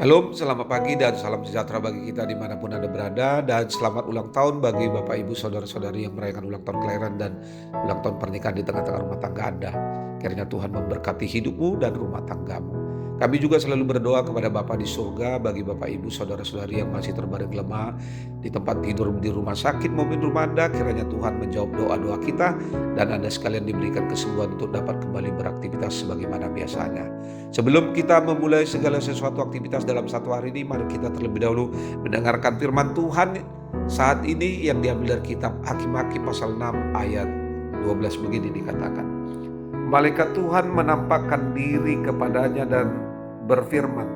Shalom, selamat pagi dan salam sejahtera bagi kita dimanapun Anda berada. Dan selamat ulang tahun bagi Bapak Ibu Saudara-saudari yang merayakan ulang tahun kelahiran dan ulang tahun pernikahan di tengah-tengah rumah tangga Anda. Kiranya Tuhan memberkati hidupmu dan rumah tanggamu. Kami juga selalu berdoa kepada Bapa di surga bagi Bapak Ibu Saudara-saudari yang masih terbaring lemah di tempat tidur di rumah sakit maupun rumah Anda. Kiranya Tuhan menjawab doa-doa kita dan Anda sekalian diberikan kesembuhan untuk dapat kembali beraktivitas sebagaimana biasanya. Sebelum kita memulai segala sesuatu aktivitas dalam satu hari ini, mari kita terlebih dahulu mendengarkan firman Tuhan saat ini yang diambil dari kitab Hakim-Hakim pasal 6 ayat 12 begini dikatakan. Malaikat Tuhan menampakkan diri kepadanya dan berfirman,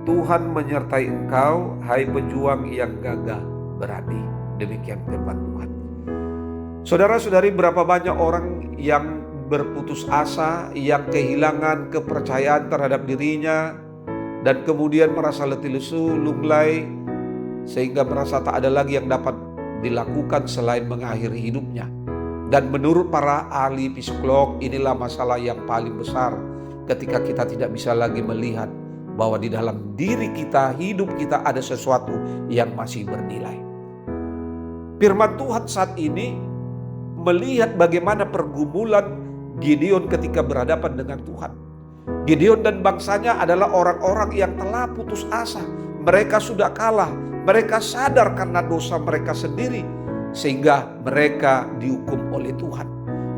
Tuhan menyertai engkau, hai pejuang yang gagah berani. Demikian firman Tuhan. Saudara-saudari, berapa banyak orang yang berputus asa, yang kehilangan kepercayaan terhadap dirinya, dan kemudian merasa letih lesu, lunglai, sehingga merasa tak ada lagi yang dapat dilakukan selain mengakhiri hidupnya. Dan menurut para ahli psikolog, inilah masalah yang paling besar ketika kita tidak bisa lagi melihat bahwa di dalam diri kita, hidup kita ada sesuatu yang masih bernilai. Firman Tuhan saat ini melihat bagaimana pergumulan Gideon ketika berhadapan dengan Tuhan. Gideon dan bangsanya adalah orang-orang yang telah putus asa. Mereka sudah kalah. Mereka sadar karena dosa mereka sendiri, sehingga mereka dihukum oleh Tuhan.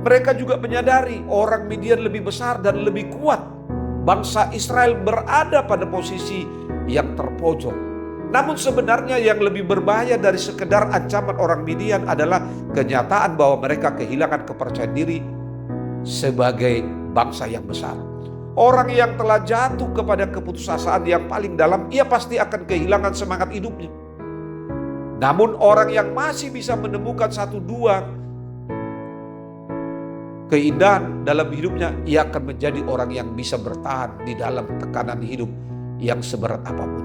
Mereka juga menyadari orang Midian lebih besar dan lebih kuat. Bangsa Israel berada pada posisi yang terpojok. Namun sebenarnya yang lebih berbahaya dari sekedar ancaman orang Midian adalah kenyataan bahwa mereka kehilangan kepercayaan diri sebagai bangsa yang besar. Orang yang telah jatuh kepada keputusasaan yang paling dalam, ia pasti akan kehilangan semangat hidupnya. Namun orang yang masih bisa menemukan satu dua keindahan dalam hidupnya, ia akan menjadi orang yang bisa bertahan di dalam tekanan hidup yang seberat apapun.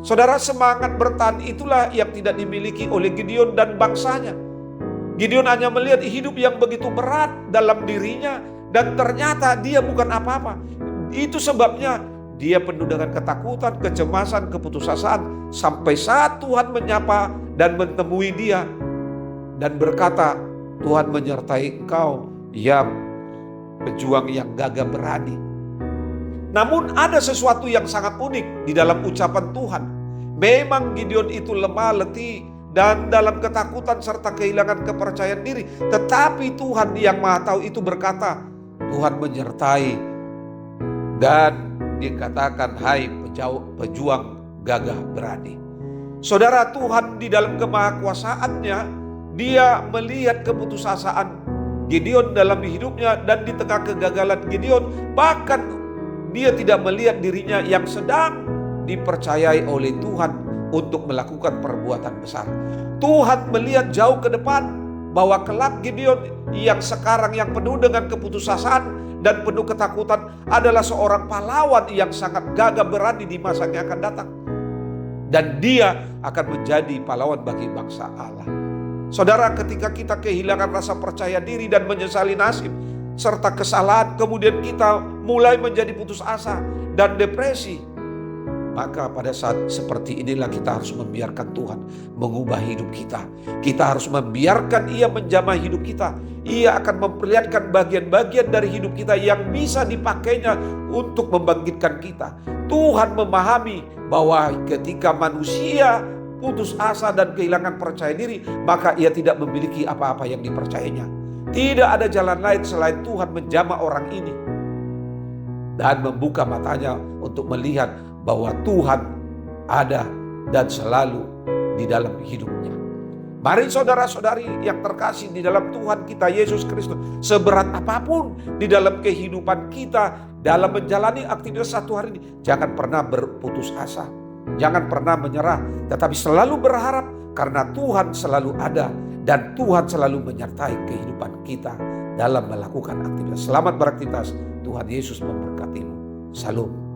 Saudara, semangat bertahan itulah yang tidak dimiliki oleh Gideon dan bangsanya. Gideon hanya melihat hidup yang begitu berat dalam dirinya dan ternyata dia bukan apa-apa. Itu sebabnya dia penuh dengan ketakutan, kecemasan, keputusasaan sampai saat Tuhan menyapa dan menemui dia dan berkata, Tuhan menyertai engkau, ya pejuang yang gagah berani. Namun ada sesuatu yang sangat unik di dalam ucapan Tuhan. Memang Gideon itu lemah, letih, dan dalam ketakutan serta kehilangan kepercayaan diri. Tetapi Tuhan yang Maha Tahu itu berkata, Tuhan menyertai. Dan dikatakan, hai pejuang gagah berani. Saudara, Tuhan di dalam kemahakuasaannya, dia melihat keputusasaan Gideon dalam hidupnya dan di tengah kegagalan Gideon, bahkan dia tidak melihat dirinya yang sedang dipercayai oleh Tuhan untuk melakukan perbuatan besar. Tuhan melihat jauh ke depan bahwa kelak Gideon yang sekarang yang penuh dengan keputusasaan dan penuh ketakutan adalah seorang pahlawan yang sangat gagah berani di masa yang akan datang. Dan dia akan menjadi pahlawan bagi bangsa Allah. Saudara, ketika kita kehilangan rasa percaya diri dan menyesali nasib serta kesalahan, kemudian kita mulai menjadi putus asa dan depresi, maka pada saat seperti inilah kita harus membiarkan Tuhan mengubah hidup kita. Kita harus membiarkan Ia menjamah hidup kita. Ia akan memperlihatkan bagian-bagian dari hidup kita yang bisa dipakainya untuk membangkitkan kita. Tuhan memahami bahwa ketika manusia putus asa dan kehilangan percaya diri, maka ia tidak memiliki apa-apa yang dipercayainya. Tidak ada jalan lain selain Tuhan menjamah orang ini dan membuka matanya untuk melihat bahwa Tuhan ada dan selalu di dalam hidupnya. Mari saudara-saudari yang terkasih di dalam Tuhan kita Yesus Kristus, seberat apapun di dalam kehidupan kita dalam menjalani aktivitas satu hari ini, jangan pernah berputus asa, jangan pernah menyerah, tetapi selalu berharap karena Tuhan selalu ada dan Tuhan selalu menyertai kehidupan kita dalam melakukan aktivitas. Selamat beraktivitas, Tuhan Yesus memberkatimu. Salam.